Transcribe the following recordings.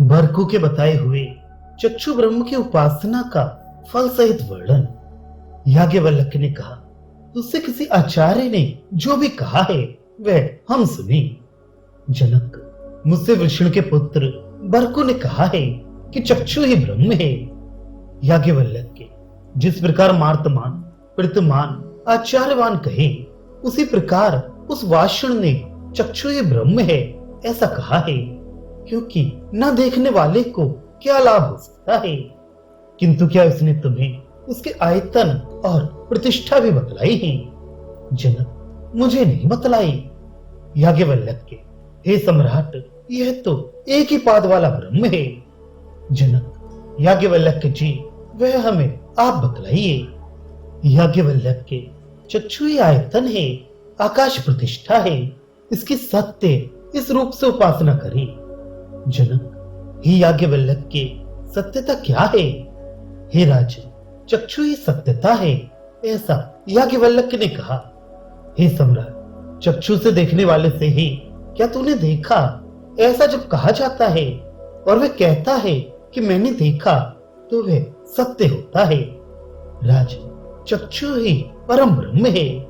भर्गु के बताए हुए चक्षु ब्रह्म की उपासना का फल सहित वर्णन। याज्ञवल्क्य ने कहा, उससे किसी आचार्य ने जो भी कहा है वह हम सुने। जनक, मुझसे विष्णु के पुत्र भर्गु ने कहा है कि चक्षु ही ब्रह्म है। याज्ञवल्क्य, जिस प्रकार मार्तमान प्रतमान आचार्यवान कहे, उसी प्रकार उस वाषण ने चक्षु ही ब्रह्म है ऐसा कहा है, क्योंकि न देखने वाले को क्या लाभ हो सकता है। किंतु क्या उसने तुम्हें उसके आयतन और प्रतिष्ठा भी बतलाई है? जनक, मुझे नहीं बतलाई। याज्ञवल्क्य, हे सम्राट, यह तो एक ही पाद वाला ब्रह्म है। जनक, याज्ञवल्क्य जी, वह हमें आप बतलाइए। याज्ञवल्क्य, चक्षु ही आयतन है, आकाश प्रतिष्ठा है, इसकी सत्य इस रूप से उपासना करें। जनक, हे याज्ञवल्क्य, सत्यता क्या है? हे राजन, चक्षु ही सत्यता है ऐसा याज्ञवल्क्य ने कहा। हे सम्राट, चक्षु से देखने वाले से ही क्या तूने देखा ऐसा जब कहा जाता है और वह कहता है कि मैंने देखा, तो वह सत्य होता है। राजन, चक्षु ही परम ब्रह्म है।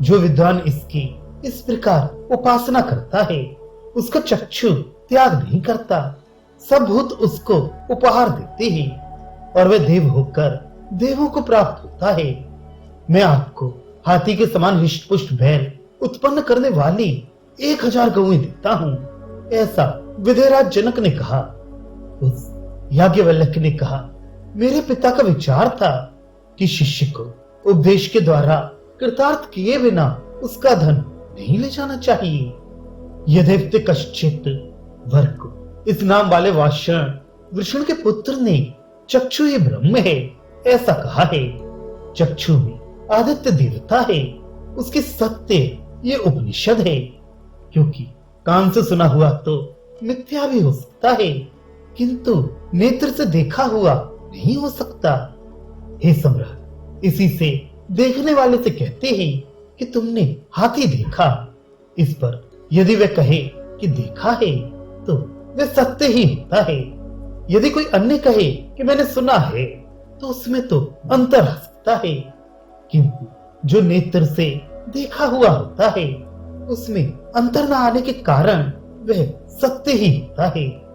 जो विद्वान इसकी इस प्रकार उपासना करता है, उसका चक्षु त्याग नहीं करता। सब भूत उसको उपहार देते हैं और वह देव होकर देवों को प्राप्त होता है। मैं आपको हाथी के समान हृष्ट पुष्ट बैल उत्पन्न करने वाली 1000 गौएं देता हूं, ऐसा विधेयराज जनक ने कहा। उस याज्ञवल्क्य ने कहा, मेरे पिता का विचार था कि शिष्य को उपदेश के द्वारा कृतार्थ किए बिना उसका धन नहीं ले जाना चाहिए। यद्यपि कश्चित भर्गु इस नाम वाले वाषण विष्णु के पुत्र ने चक्षु ही ब्रह्म है ऐसा कहा है। चक्षु में आदित्य देवता है, उसकी सत्य ये उपनिषद है। क्योंकि कान से सुना हुआ तो मिथ्या भी हो सकता है, किंतु नेत्र से देखा हुआ नहीं हो सकता। हे सम्राट, इसी से देखने वाले से कहते हैं कि तुमने हाथी देखा। इस पर यदि वह कहे कि देखा है, तो वह सत्य ही होता है। यदि कोई अन्य कहे कि मैंने सुना है, तो उसमें तो अंतर आ सकता है, किंतु जो नेत्र से देखा हुआ होता है, उसमें अंतर न आने के कारण वह सत्य ही होता है।